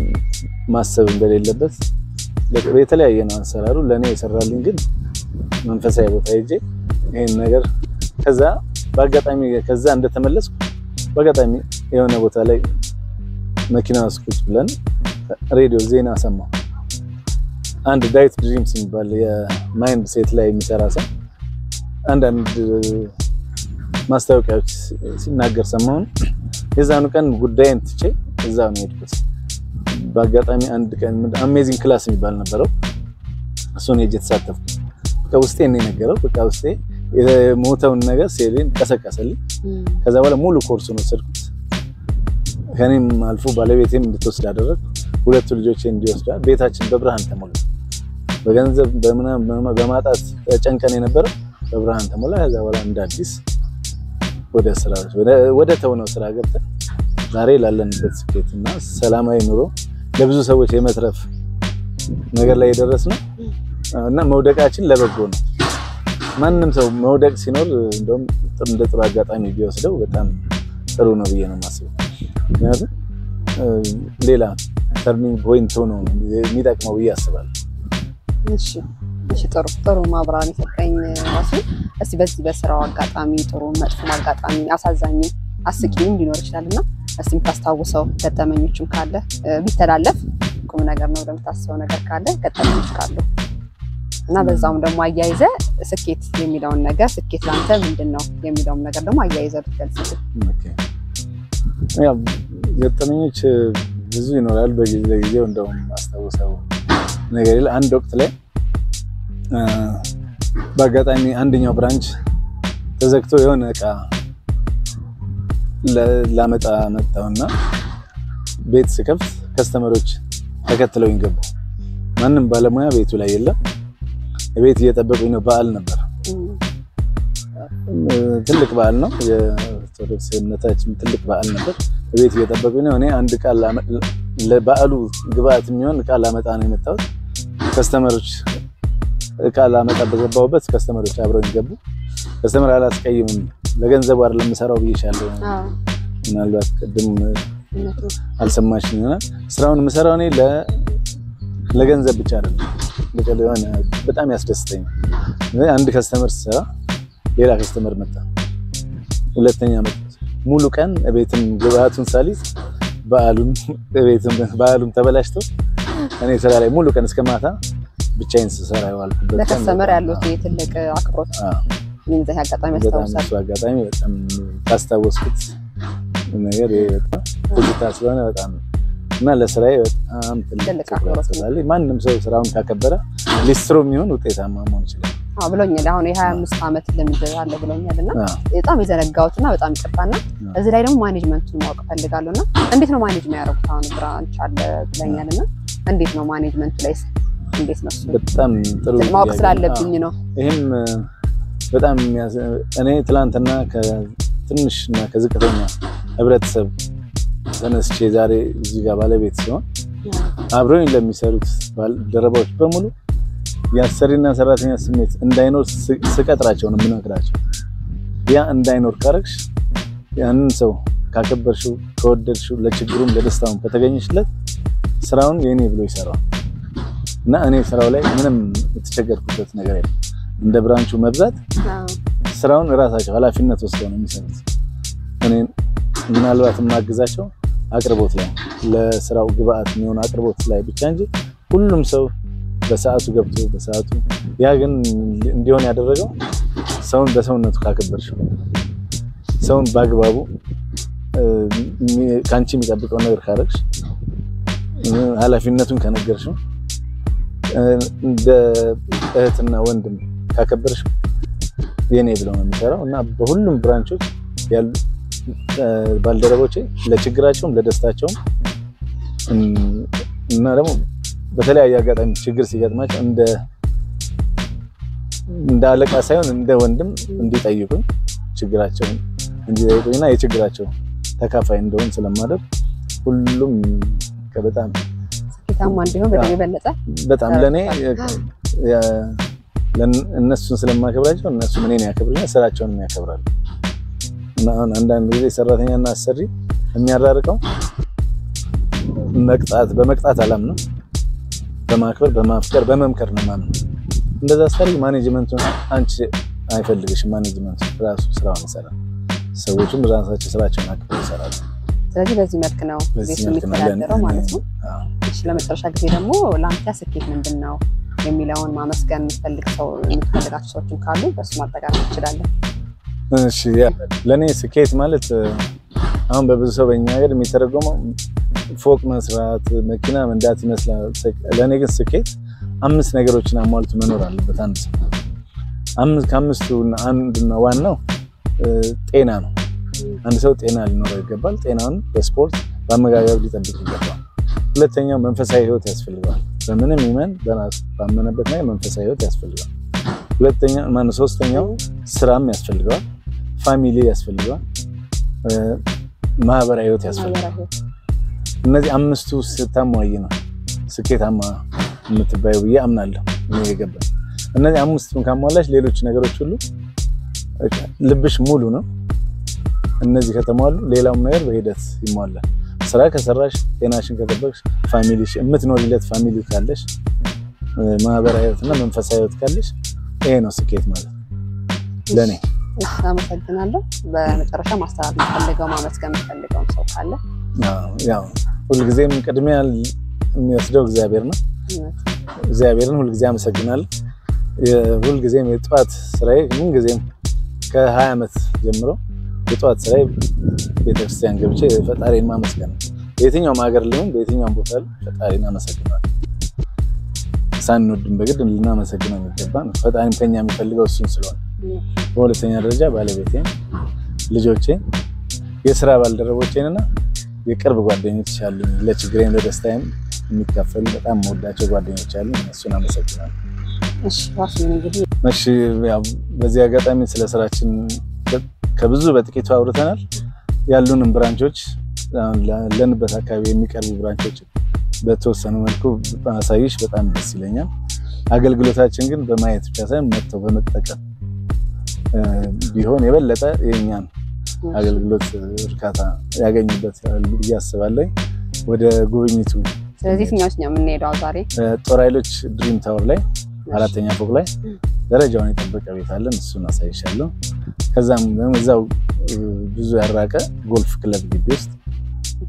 ማሰብ እንደሌለበት የተለያየ ነው አሰራሩ። ለኔ የሰራልኝ ግን መንፈሳዊ ቦታ ሄጄ ይሄን ነገር ከዛ በአጋጣሚ ከዛ እንደተመለስኩ በአጋጣሚ የሆነ ቦታ ላይ መኪና ውስጥ ብለን ሬዲዮ ዜና ሰማሁ። አንድ ዳዊት ድሪምስ የሚባል የማይንድ ሴት ላይ የሚሰራ ሰው አንዳንድ ማስታወቂያዎች ሲናገር ሰማሁ። የዛኑ ቀን ጉዳይን ትቼ እዛው ነው የሄድኩት። በአጋጣሚ አንድ ቀን አሜዚንግ ክላስ የሚባል ነበረው። እሱን ሄጄ ተሳተፍኩ። ከውስጤ ነው የነገረው። በቃ ውስጤ የሞተውን ነገር ሴሌን ቀሰቀሰልኝ። ከዛ በኋላ ሙሉ ኮርሱን ወሰድኩት። ከኔም አልፎ ባለቤቴም እንድትወስድ አደረኩ። ሁለቱ ልጆቼ እንዲወስዱ ቤታችን በብርሃን ተሞላ። በገንዘብ በማጣት ተጨንቀን የነበረ በብርሃን ተሞላ። ከዛ በኋላ እንደ አዲስ ወደ ስራዎች ወደ ተውነው ስራ ገብተን ዛሬ ላለንበት ስኬትና ሰላማዊ ኑሮ ለብዙ ሰዎች የመትረፍ ነገር ላይ የደረስነው እና መውደቃችን ለበጎ ነው። ማንንም ሰው መውደቅ ሲኖር እንደውም እንደ ጥሩ አጋጣሚ ቢወስደው በጣም ጥሩ ነው ብዬ ነው የማስበው። ምክንያቱም ሌላ ተርኒንግ ፖይንት ሆኖ የሚጠቅመው ብዬ አስባለሁ። እሺ ጥሩ ማብራሪያ ሰጠኝ ራሱ። እስቲ በዚህ በስራው አጋጣሚ ጥሩ መጥፎ አጋጣሚ አሳዛኝ አስቂኝም ሊኖር ይችላልና እስቲ የምታስታውሰው ገጠመኞችም ካለ ቢተላለፍ ቁም ነገር ነው ለምታስበው ነገር ካለ ገጠመኞች ካሉ እና በዛውም ደግሞ አያይዘ ስኬት የሚለውን ነገር ስኬት ላንተ ምንድነው የሚለውን ነገር ደግሞ አያይዘ ብትገልጽልኝ። ኦኬ ያው ገጠመኞች ብዙ ይኖራል። በጊዜው እንደውም አስታውሰው ነገር ይላል አንድ ወቅት ላይ በአጋጣሚ አንደኛው ብራንች ተዘግቶ የሆነ እቃ ላመጣ መጣውና ቤት ስከፍት ከስተመሮች ተከትለውኝ ገቡ። ማንም ባለሙያ ቤቱ ላይ የለም። ቤት እየጠበቁኝ ነው። በዓል ነበር፣ ትልቅ በዓል ነው። የኦርቶዶክስ እምነታችን ትልቅ በዓል ነበር። ቤት እየጠበቁኝ ነው። እኔ አንድ ቃል ለበዓሉ ግብአት የሚሆን ቃል ላመጣ ነው የመጣሁት። ከስተመሮች ቃል ላመጣ በገባሁበት ከስተመሮች አብረውኝ ገቡ። ከስተመር አላስቀይምም ለገንዘቡ አይደለም የምሰራው ብዬሻለሁ። ምናልባት ቅድም አልሰማሽኝ ይሆናል። ስራውን የምሰራው እኔ ለገንዘብ ብቻ አይደለም። በጣም ያስደስተኝ አንድ ከስተመር ስራ ሌላ ከስተመር መጣ፣ ሁለተኛ መጣ። ሙሉ ቀን ቤትም ግብአቱን ሳሊዝ በዓሉን ተበላሽቶ እኔ ስራ ላይ ሙሉ ቀን እስከ ማታ ብቻዬን ስሰራ ይዋልኩበት። ለከስተመር ያለው ትልቅ አክብሮት ምን ዘህ አጋጣሚ አስተዋውሳለሁ። እሱ አጋጣሚ በጣም ታስታውስኩት ነገር በጣም ትዝታ ስለሆነ በጣም እና ለስራዬ በጣም ትልቅ አክብሮት ስላለኝ ማንም ሰው ስራውን ካከበረ ሊስትሮም ይሁን ውጤታማ መሆን ይችላል። ብሎኛል። አሁን የ25 ዓመት ልምድ አለ ብሎኛልና በጣም የዘነጋውትና በጣም ይቅርታና እዚህ ላይ ደግሞ ማኔጅመንቱን ማወቅ ፈልጋለሁና እንዴት ነው ማኔጅ የሚያደርጉት? አሁን ብራንች አለ ብለኛልና እንዴት ነው ማኔጅመንቱ ላይ እንዴት ነው? በጣም ጥሩ ማወቅ ስላለብኝ ነው። ይሄም በጣም እኔ ትላንትና ከትንሽና ከዝቅተኛ ህብረተሰብ ተነስቼ ዛሬ እዚህ ጋር ባለቤት ሲሆን አብረውኝ ለሚሰሩት ባልደረባዎች በሙሉ ያሰሪና ሰራተኛ ስሜት እንዳይኖር ስቀጥራቸው ነው የምነግራቸው። ያ እንዳይኖር ካረክሽ ያንን ሰው ካከበርሽው ከወደድሽው ለችግሩም ለደስታውም ከተገኘሽለት ስራውን የኔ ብሎ ይሰራል እና እኔ ስራው ላይ ምንም የተቸገርኩበት ነገር የለም። እንደ ብራንቹ መብዛት ስራውን ራሳቸው ኃላፊነት ወስደው ነው የሚሰሩት። እኔ ምናልባት ማግዛቸው አቅርቦት ላይ ለስራው ግብአት የሚሆን አቅርቦት ላይ ብቻ እንጂ ሁሉም ሰው በሰዓቱ ገብቶ በሰዓቱ ያ ግን እንዲሆን ያደረገው ሰውን በሰውነቱ ካከበርሽው ሰውን በአግባቡ ካንቺ የሚጠብቀው ነገር ካረግሽ ኃላፊነቱን ከነገርሽው እንደ እህትና ወንድም ካከበርሽ የኔ ብሎ ነው የሚሰራው እና በሁሉም ብራንቾች ያሉ ባልደረቦቼ ለችግራቸውም ለደስታቸውም እና ደግሞ በተለያየ አጋጣሚ ችግር ሲገጥማቸው እንደ አለቃ ሳይሆን እንደ ወንድም እንዲጠይቁኝ ችግራቸውን እንዲጠይቁኝና የችግራቸው ተካፋይ እንደሆን ስለማደርግ ሁሉም ከበጣም ስኬታማ እንዲሆን በጣም ለኔ እነሱን ስለማከብራቸው እነሱ እኔን ያከብሩኛል፣ ስራቸውን ያከብራሉ። እና አንዳንድ ጊዜ ሰራተኛና አሰሪ የሚያራርቀው በመቅጣት አላምነው፣ በማክበር በማፍቀር በመምከር ነው ማለት። እንደዛ አሰሪ ማኔጅመንቱን አንቺ አይፈልግሽም። ማኔጅመንቱ ራሱ ስራውን ይሰራል፣ ሰዎችም ራሳቸው ስራቸውን አክብረው ይሰራሉ። ስለዚህ በዚህ መልክ ነው ቤቱ የሚተዳደረው ማለት ነው። እሺ ለመጨረሻ ጊዜ ደግሞ ላንተ ስኬት ምንድነው የሚለውን ማመስገን የምትፈልጋቸው ሰዎችን ካሉ በሱ ማጠቃለል እንችላለን። እሺ ለኔ ስኬት ማለት አሁን በብዙ ሰው በእኛ ሀገር የሚተረጎመው ፎቅ መስራት፣ መኪና መንዳት ይመስላል። ለኔ ግን ስኬት 5 ነገሮችን አሟልቶ መኖር አለበት አንድ ሰው። ከአምስቱ አንዱና ዋናው ጤና ነው። አንድ ሰው ጤና ሊኖረው ይገባል። ጤናውን በስፖርት በአመጋገብ ሊጠብቅ ይገባል። ሁለተኛው መንፈሳዊ ህይወት ያስፈልጋል። በምንም ይመን በራሱ ባመነበት ላይ መንፈሳዊ ህይወት ያስፈልጋል። ሶስተኛው ስራም ያስፈልጋል። ፋሚሊ ያስፈልጋል ማህበራዊ ህይወት ያስፈልጋል እነዚህ አምስቱ ስታሟይ ነው ስኬታማ የምትባየው ያምናለሁ እኔ የገባኝ እነዚህ አምስቱን ካሟላሽ ሌሎች ነገሮች ሁሉ ልብሽ ሙሉ ነው እነዚህ ከተሟሉ ሌላውም ነገር በሂደት ይሟላል ስራ ከሰራሽ ጤናሽን ከጠበቅሽ ፋሚሊሽ የምትኖሪለት ፋሚሊ ካለሽ ማህበራዊ ህይወትና መንፈሳዊ ህይወት ካለሽ ይሄ ነው ስኬት ማለት ለኔ አመሰግናለሁ በመጨረሻ ማስተላለፍ ፈልገው ማመስገን ፈልገው ሰው ካለ ያው ሁሉ ጊዜም ቅድሚያ የሚወስደው እግዚአብሔር ነው እግዚአብሔርን ሁሉ ጊዜ አመሰግናለሁ ሁሉ ጊዜም የጧት ስራዬ ምን ጊዜም ከ20 አመት ጀምሮ የጧት ስራዬ ቤተክርስቲያን ገብቼ ፈጣሪን ማመስገን የትኛውም ሀገር ሊሆን በየትኛውም ቦታ ፈጣሪን አመሰግናለሁ ሳንወድም በግድ ልናመሰግነው የሚገባን ፈጣሪም ከኛ የሚፈልገው እሱን ስለሆነ በሁለተኛ ደረጃ ባለቤቴን ልጆቼን የሥራ ባልደረቦቼንና የቅርብ ጓደኞች አሉኝ ለችግሬም ለደስታዬም የሚካፈሉ በጣም ወዳቸው ጓደኞች አሉኝ እሱን አመሰግናለሁ እሺ ዋስን እንግዲህ እሺ ያው በዚህ አጋጣሚ ስለ ስራችን ከብዙ በጥቂቱ አውርተናል ያሉንም ብራንቾች ለንበት አካባቢ የሚቀርቡ ብራንቾች በተወሰነ መልኩ ማሳይሽ በጣም ደስ ይለኛል አገልግሎታችን ግን በማየት ብቻ ሳይሆን መጥተው በመጠቀም ቢሆን የበለጠ የኛን አገልግሎት እርካታ ያገኙበት ያስባለኝ ወደ ጉብኝቱ ስለዚህ ትኛውኛ ምን ሄዳው ዛሬ ጦር ኃይሎች ድሪም ታወር ላይ አራተኛ ፎቅ ላይ ደረጃውን የጠበቀ ቤት አለን እሱን አሳይሻለሁ ከዛም እዛው ብዙ ያራቀ ጎልፍ ክለብ ግቢ ውስጥ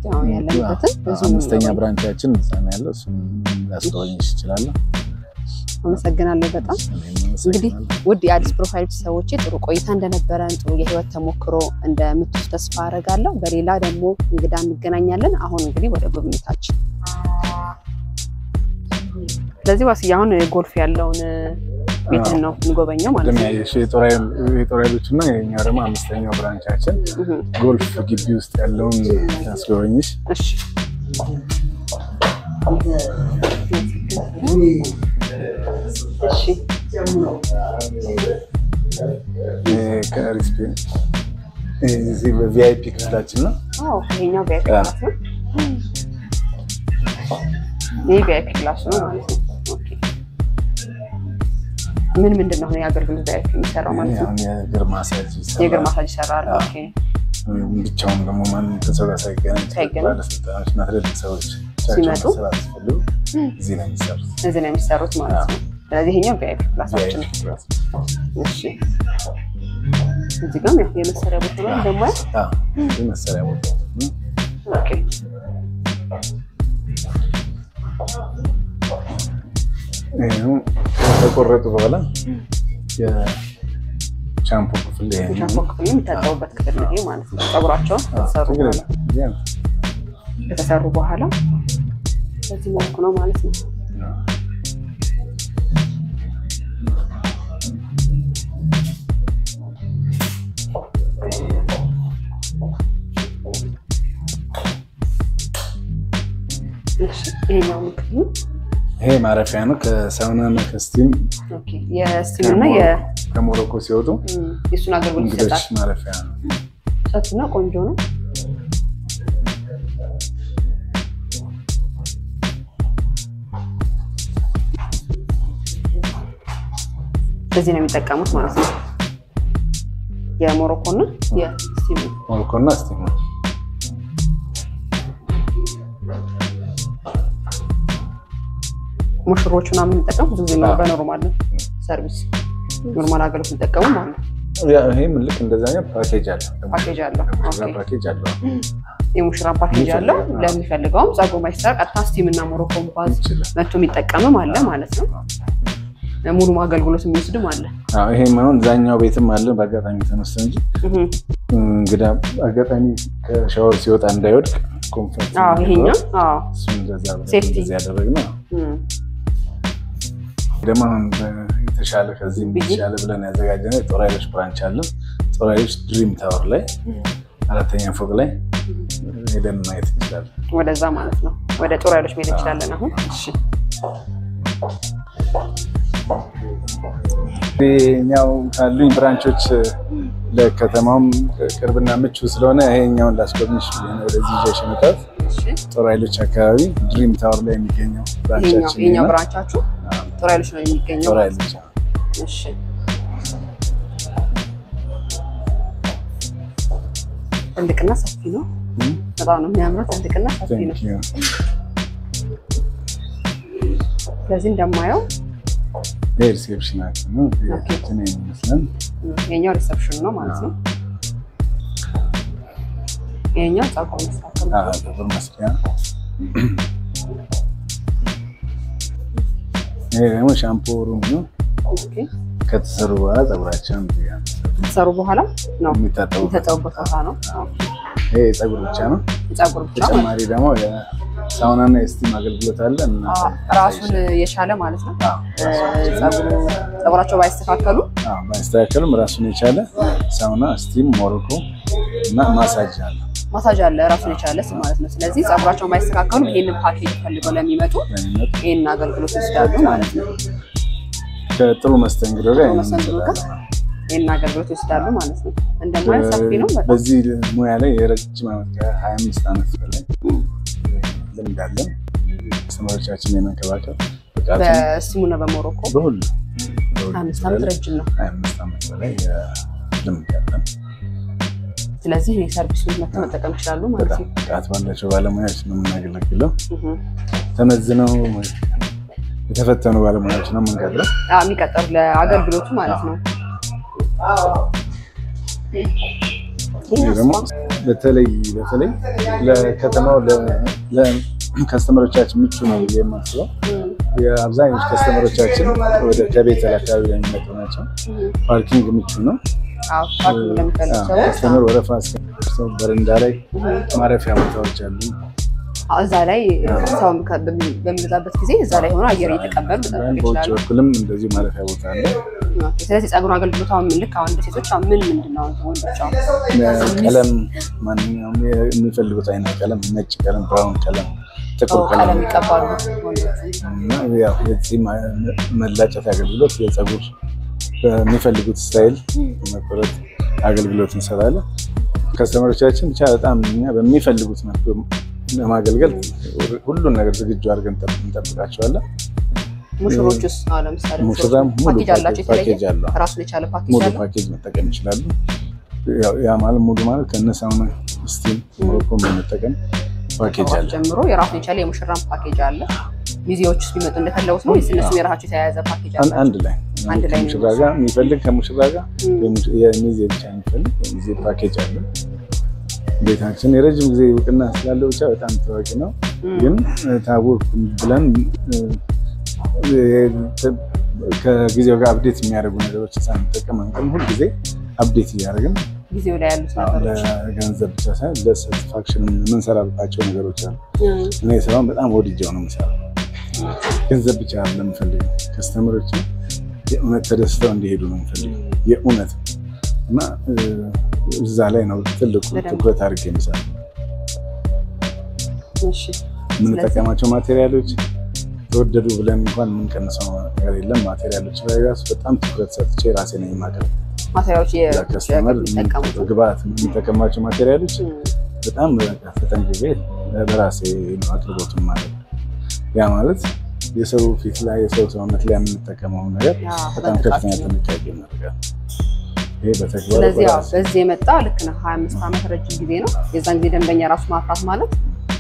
ያው ያለበት አምስተኛ ብራንቻችን እዛ ነው ያለው እሱን ላስተዋወቅሽ ይችላል አመሰግናለሁ በጣም እንግዲህ ውድ የአዲስ ፕሮፋይል ሰዎች ጥሩ ቆይታ እንደነበረን ጥሩ የህይወት ተሞክሮ እንደምትወስዱ ተስፋ አደርጋለሁ በሌላ ደግሞ እንግዳ እንገናኛለን አሁን እንግዲህ ወደ ጉብኝታችን ስለዚህ ዋስያውን ጎልፍ ያለውን ቤት ነው እንጎበኛው ማለት ነው የጦራይሎችና የኛ ደግሞ አምስተኛው ብራንቻችን ጎልፍ ግቢ ውስጥ ያለውን ያስጎበኝሽ እሺ እሺ ከሪስፔክት እዚህ በቪአይፒ ክፍላችን ነው ይሄኛው ቪአይፒ ክላስ ነው ይሄ ቪአይፒ ክላስ ነው ማለት ነው ኦኬ ምን ምንድነው ያገርግልት ቪአይፒ የሚሰራው ማለት ነው የእግር ማሳጅ ይሰራል ኦኬ ብቻውን ደግሞ ማን ተሰራ ሳይገናኝ ባለስልጣኖች እና ትልልቅ ሰዎች ሲመጡ እዚህ ነው የሚሰሩት ማለት ነው ስለዚህ ይሄኛው ቪአይፒ ክላሳችን እሺ እዚህ ጋር የመሰሪያ ቦታ ነው ደግሞ የመሰሪያ ቦታ ኦኬ ተቆረጡ በኋላ የሻምፖ ክፍል የሚታጠቡበት ክፍል ነው ማለት ነው ፀጉራቸውን ከተሰሩ በኋላ በዚህ መልኩ ነው ማለት ነው ይሄ ማረፊያ ነው ከሳውናና ከስቲም ኦኬ የስቲምና ከሞሮኮ ሲወጡ እሱን አገልግሎት ይሰጣል ማረፊያ ነው ሰጥና ቆንጆ ነው በዚህ ነው የሚጠቀሙት ማለት ነው የሞሮኮና ስቲም ሙሽሮቹና ምን ተጠቀሙ ብዙ ጊዜ ነው በኖርማል ሰርቪስ ኖርማል አገልግሎት ተጠቀሙ ማለት ነው ያ ይሄም ልክ እንደዛኛ ፓኬጅ አለ ኦኬ የሙሽራ ፓኬጅ አለው ለሚፈልገው ጸጉር ማይስተር ቀጥታ ስቲምና ሞሮኮን ፓዝ መጥቶ የሚጠቀምም አለ ማለት ነው ሙሉ አገልግሎት የሚወስድም አለ ይሄ ማለት ዛኛው ቤትም አለ በአጋጣሚ ተነስተ እንጂ እንግዳ አጋጣሚ ከሻወር ሲወጣ እንዳይወድቅ ኮምፎርት ይሄኛው ሴፍቲ ያደረግነው ደግሞ የተሻለ ከዚህ ይሻለ ብለን ያዘጋጀነው ጦራይሎች ብራንች አለ ጦራይሎች ድሪም ታወር ላይ አራተኛ ፎቅ ላይ ሄደን ማየት ይችላል ወደዛ ማለት ነው ወደ ጦራይሎች መሄድ ይችላል አሁን እሺ ኛው ካሉኝ ብራንቾች ለከተማውም ቅርብና ምቹ ስለሆነ ይሄኛውን ላስጎብኝሽ ወደዚህ ይዤሽ መጣት። ጦር ኃይሎች አካባቢ ድሪም ታወር ላይ የሚገኘው ብራንቻችን ነው። የኛ ብራንቻችሁ ጦር ኃይሎች ነው የሚገኘው። ጦር ኃይሎች እሺ ትልቅና ሰፊ ነው። በጣም ነው የሚያምረው። ትልቅና ሰፊ ነው። ስለዚህ እንደማየው ሪሴፕሽናችን ነው። የኛው ሪሴፕሽን ነው ማለት ነው። የኛው ፀጉር መስሪያ ይሄ ደግሞ ሻምፖ ሩም ነው። ከተሰሩ በኋላ ፀጉራቸውን ከተሰሩ በኋላ ነው የሚታጠቡበት ቦታ ነው። ይሄ ፀጉር ብቻ ነው። ፀጉር ብቻ ተጨማሪ ደግሞ ሳውናና የስቲም አገልግሎት አለ እና ራሱን የቻለ ማለት ነው። ፀጉራቸው ባይስተካከሉም ራሱን የቻለ ሳውና፣ ስቲም፣ ሞሮኮ እና ማሳጅ አለ ራሱን የቻለ ማለት ነው። ስለዚህ ፀጉራቸው ባይስተካከሉ ይሄንን ፓኬጅ ፈልገው ለሚመጡ ይሄን አገልግሎት ይወስዳሉ ማለት ነው። ከጥሩ መስተንግዶ ጋር ይሄን አገልግሎት ይወስዳሉ ማለት ነው። እንደማየው ሰፊ ነው በጣም። በዚህ ሙያ ላይ የረጅም ዓመት 25 ዓመት በላይ ልምድ አለን። ከስተመሮቻችን የመንከባከብ በስቲሙና በሞሮኮ በሁሉ 25 ዓመት ረጅም ነው። 25 ዓመት በላይ ልምድ አለን። ስለዚህ የሰርቪሱን መጠቀም ይችላሉ ማለት ነው። ብቃት ባላቸው ባለሙያዎች ነው የምናገለግለው። ተመዝነው የተፈተኑ ባለሙያዎች ነው የምንቀጥረው። የሚቀጥሩ ለአገልግሎቱ ማለት ነው። ደግሞ በተለይ ለከተማው ለከስተመሮቻችን ምቹ ነው የማስበው። የአብዛኞቹ ከስተመሮቻችን ወደ ከቤት አካባቢ የሚመጡ ናቸው። ፓርኪንግ ምቹ ነው። ከስተመር ወረፋ እስከ በረንዳ ላይ ማረፊያ ቦታዎች አሉ። እዛ ላይ ሰው በሚበዛበት ጊዜ እዛ ላይ ሆኖ አየር እየተቀበሉ መጠበቅ ይችላሉ። በኩልም እንደዚህ ማረፊያ ቦታ አለ። ስለዚህ ፀጉር አገልግሎት አሁን ልክ አሁን ሴቶች ምንድነው ወንዶች ቀለም ማንኛውም የሚፈልጉት አይነት ቀለም ነጭ ቀለም፣ ብራውን ቀለም፣ ጥቁር ቀለም ይቀባሉ እና ያው የዚህ መላጨት አገልግሎት የፀጉር በሚፈልጉት ስታይል መቆረጥ አገልግሎት እንሰራለን። ከስተመሮቻችን ብቻ በጣም እኛ በሚፈልጉት መልኩ ለማገልገል ሁሉን ነገር ዝግጁ አድርገን እንጠብቃቸዋለን። ሙሽሮችስ ለምሳሌ ሙሽራም ሙሉ ፓኬጅ አለ። ራሱን የቻለ ሙሉ ፓኬጅ መጠቀም ይችላሉ። ያ ማለት ሙሉ ማለት ከነሳውና ስቲም ሞሮኮ መጠቀም ፓኬጅ አለ። ጀምሮ የራሱን የቻለ የሙሽራም ፓኬጅ አለ። ሚዜዎችስ ቢመጡ እንደፈለጉት ነው እነሱ የራሳቸው የተያያዘ ፓኬጅ አለ። አንድ ላይ ሙሽራ ጋር የሚፈልግ ከሙሽራ ጋር የሚዜ ብቻ የሚፈልግ የሚዜ ፓኬጅ አለ። ቤታችን የረጅም ጊዜ እውቅና ስላለው ብቻ በጣም ታዋቂ ነው። ግን ታቦር ብለን ከጊዜው ጋር አፕዴት የሚያደርጉ ነገሮች ሳንጠቀም አንቀም ሁሉ ጊዜ አፕዴት እያደረግን ጊዜው ላይ ያሉት ነገሮች ለገንዘብ ብቻ ሳይሆን ለሳቲስፋክሽን የምንሰራባቸው ነገሮች አሉ። እኔ ስራውን በጣም ወድጄው ነው የምሰራው። ገንዘብ ብቻ ለምፈልግ ከስተመሮች የእውነት ተደስተው እንዲሄዱ ነው የምፈልገው የእውነት እና እዛ ላይ ነው ትልቁ ትኩረት አድርጌ የምሰራው። እሺ የምንጠቀማቸው ማቴሪያሎች ተወደዱ ብለን እንኳን የምንቀንሰው ነገር የለም። ማቴሪያሎች ላይ ራሱ በጣም ትኩረት ሰጥቼ ራሴ ነኝ የማቀርበው። ማቴሪያሎች የከስተመር ግብአት የምንጠቀማቸው ማቴሪያሎች በጣም ተጠንቅቄ በራሴ አቅርቦቱን ማለት ነው። ያ ማለት የሰው ፊት ላይ የሰው ሰውነት ላይ የምንጠቀመው ነገር በጣም ከፍተኛ ጥንቃቄ እናደርጋለን። ይሄ በተግባር ስለዚህ በዚህ የመጣ ልክ ነው 25 ዓመት ረጅም ጊዜ ነው። የዛን ጊዜ ደንበኛ ራሱ ማፍራት ማለት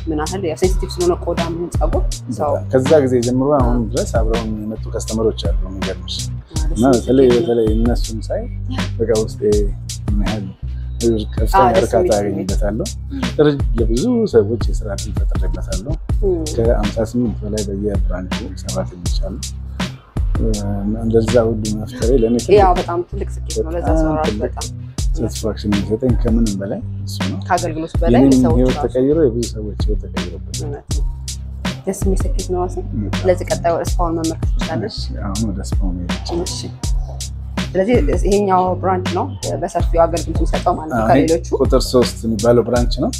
ምን ያህል ሴንሲቲቭ ስለሆነ ቆዳ ምን ፀጉር ሰው ከዛ ጊዜ ጀምሮ አሁን ድረስ አብረው የመጡ ከስተመሮች አሉ። የሚገርምሽ እና በተለይ እነሱን ሳይ በቃ ውስጤ ምን ያህል ከፍተኛ እርካታ ያገኝበታለሁ። ለብዙ ሰዎች የስራ ዕድል ፈጥሬበታለሁ። ከ58 በላይ በየብራንቹ ሰራተኞች አሉ። እንደዛ ሁሉ መፍጠሬ ለኔ ያው በጣም ትልቅ ስኬት ነው። ለዛ ሰው ራሱ በጣም ሳቲስፋክሽን የሚሰጠኝ ከምንም በላይ እሱ ነው። ከአገልግሎት በላይ ሰዎች ተቀይሮ የብዙ ሰዎች ተቀይሮበት ደስ የሚል ስኬት ነው። ስለዚህ ቀጣዩ ስፓውን መመልከት ይችላል። አሁን ወደ ስፓውን እሺ። ስለዚህ ይሄኛው ብራንች ነው በሰፊው አገልግሎት የሚሰጠው ማለት ነው። ከሌሎቹ ቁጥር 3 የሚባለው ብራንች ነው።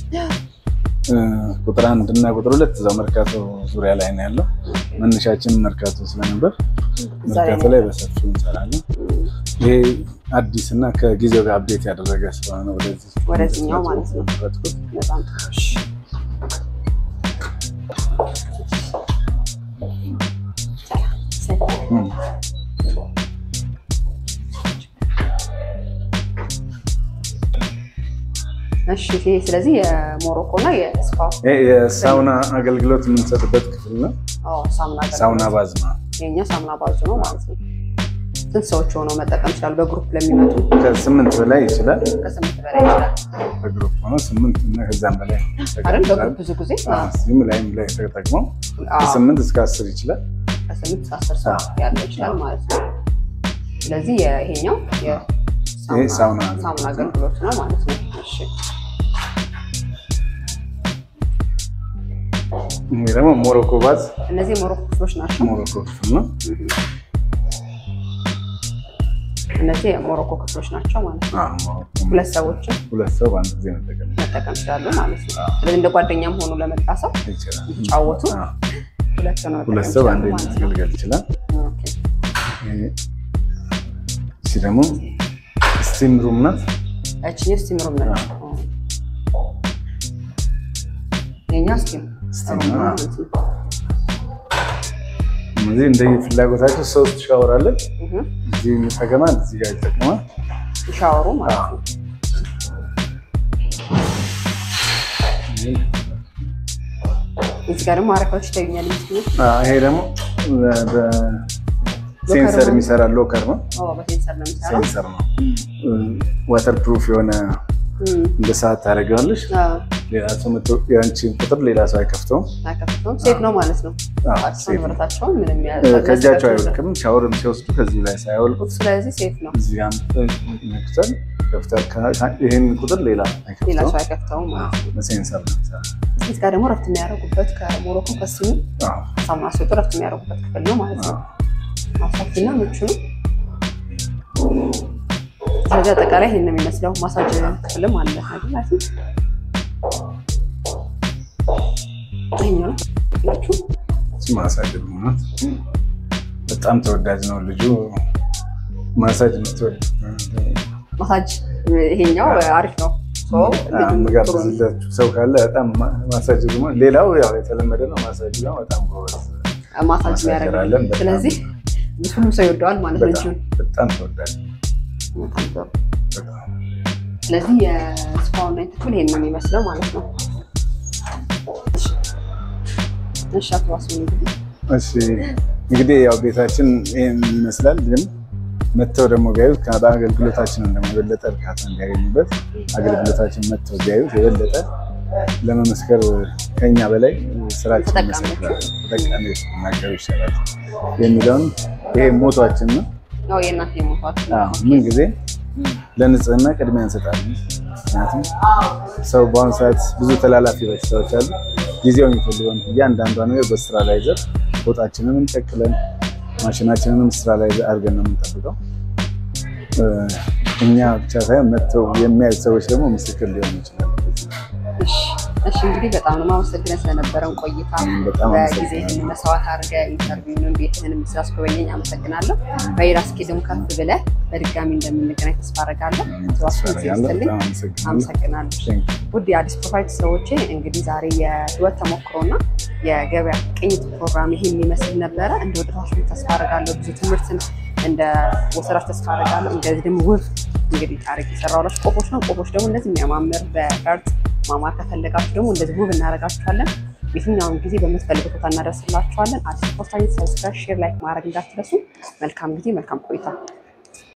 ቁጥር 1 እና ቁጥር 2 እዛው መርካቶ ዙሪያ ላይ ነው ያለው። መነሻችን መርካቶ ስለነበር መርካቶ ላይ በሰፊው እንሰራለን። ይሄ አዲስ እና ከጊዜው ጋር አፕዴት ያደረገ ስለሆነ ወደዚህኛው ማለት ነው። በጣም እሺ ስለዚህ የሞሮኮና የሳውና አገልግሎት የምንሰጥበት ክፍል ነው። ሳውና ባዝ ነው። የኛ ሳውና ባዝ ነው ማለት ነው። ስንት ሰዎች ሆነው መጠቀም ይችላል? በግሩፕ ለሚመጡ ከ8 በላይ ይችላል። ከ8 በላይ ይችላል። በግሩፕ ሆኖ 8 እና ከዛም በላይ አይደል? በግሩፕ ብዙ ጊዜ ሲም ላይ ተጠቅመው ከ8 እስከ 10 ይችላል። ከ8 እስከ 10 ሰው ያለው ይችላል ማለት ነው። ስለዚህ ይሄኛው ሳውና አገልግሎት ነው ማለት ነው። እሺ ይሄ ደግሞ ሞሮኮ ባዝ። እነዚህ ሞሮኮ ክፍሎች ናቸው። ሞሮኮ ክፍል ነው። እነዚህ የሞሮኮ ክፍሎች ናቸው ማለት ነው። ሁለት ሰው በአንድ ጊዜ መጠቀም ይችላሉ ማለት ነው። ስለዚህ እንደ ጓደኛም ሆኖ ለመጣ ሰው ይጫወቱ ሁለት ሰው በአንድ መገልገል ይችላል። እሺ ደግሞ ስቲም ሩም ናት። እቺ ስቲም ሩም ናት። የኛ ስቲም እዚህ እንደየ ፍላጎታቸው 3 ሻወር አለ። እዚህ እንጠቀማለን፣ እዚህ ጋር ይጠቀማል ሻወሩ ማለት ነው። እዚህ ጋር ደግሞ አረፋዎች ይታዩኛል። ይሄ ደግሞ በሴንሰር የሚሰራ ሎከር ነው። በሴንሰር ነው የሚሰራው። ሴንሰር ነው። ዋተር ፕሩፍ የሆነ እንደ ሰዓት ታደርጋለሽ። ሌላ ሰው መጥቶ ያንቺን ቁጥር ሌላ ሰው አይከፍተውም። ሴፍ ነው ማለት ነው። ንብረታቸውን ምንም ከእጃቸው አይወልቅም። ሻወርም ሲወስዱ ከዚህ ላይ ሳያወልቁት፣ ስለዚህ ሴፍ ነው። እዚህ ጋር ነክተን ይሄን ቁጥር ሌላ ሰው አይከፍተውም ማለት ነው። በሴንሰር ነው። እዚህ ጋር ደግሞ ረፍት የሚያደርጉበት ከሞሮኮ ከስቲም ሳሙና ሲወጡ ረፍት የሚያደርጉበት ክፍል ነው ማለት ነው። አሳፊና ምቹ ነው። ስለዚህ አጠቃላይ ይሄን ነው የሚመስለው። ማሳጅ ክፍልም አለ አይደል? አይኛው ማሳጅ ነው። በጣም ተወዳጅ ነው። ልጁ ማሳጅ ነው። ማሳጅ ይሄኛው አሪፍ ነው። ሰው ካለ በጣም ማሳጅ ነው። ሌላው ያው የተለመደ ነው። ማሳጅ ነው። በጣም ጎበዝ ማሳጅ የሚያደርጋለን። ስለዚህ ሁሉም ሰው ይወደዋል ማለት ነው። በጣም ተወዳጅ። ስለዚህ የስፓውና ክፍል ይሄን ነው የሚመስለው ማለት ነው። እሺ እንግዲህ ያው ቤታችን ይሄን ይመስላል። ግን መተው ደግሞ ጋዩት ከአገልግሎታችን እንደማይበለጠ እርካታ እንዲያገኙበት አገልግሎታችን መተው ጋዩት የበለጠ ለመመስከር ከኛ በላይ ስራችን መመስከር ተጠቃሚዎች ማገር ይችላል የሚለውን ይሄ ሞቷችን ነው። የእናንተ ሞቷችን ምን ጊዜ ለንጽህና ቅድሚያ እንሰጣለን። ምክንያቱም ሰው በአሁኑ ሰዓት ብዙ ተላላፊ በሽታዎች አሉ። ጊዜው የሚፈልገውን እያንዳንዷ ነገር በስራ ላይ ዘር ቦታችንንም ጨክለን ማሽናችንንም ስራ ላይ አድርገን ነው የምንጠብቀው። እኛ ብቻ ሳይሆን መተው የሚያዩ ሰዎች ደግሞ ምስክር ሊሆኑ ይችላሉ። እሺ እንግዲህ በጣም ነው ማመሰግነን ስለነበረን ቆይታ። በጊዜህን መስዋዕት አድርገህ ኢንተርቪውንም ቤትህንም ስላስጎበኘኝ አመሰግናለሁ። በይራስኪድም ከፍ ብለህ በድጋሚ እንደምንገናኝ ተስፋ አደርጋለሁ። አመሰግናለሁ። ውድ የአዲስ ፕሮፋይል ሰዎች እንግዲህ ዛሬ የህይወት ተሞክሮና የገበያ ቅኝት ፕሮግራም ይሄን የሚመስል ነበረ። እንደወደዳችሁ ተስፋ አደርጋለሁ። ብዙ ትምህርትን እንደ ወሰራሽ ተስፋ አደርጋለሁ። እንደዚህ ደግሞ ውብ እንግዲህ ታሪክ የሰራሁላችሁ ቆፎች ነው። ቆፎች ደግሞ እንደዚህ የሚያማምር በፈርጥ ማማር ከፈለጋችሁ ደግሞ እንደዚህ ውብ እናደርጋችኋለን። የትኛውን ጊዜ በምትፈልጉት ቦታ እናደርስላችኋለን። አዲስ ፕሮፋይል ሰብስክራይብ፣ ሼር፣ ላይክ ማድረግ እንዳትረሱ። መልካም ጊዜ፣ መልካም ቆይታ።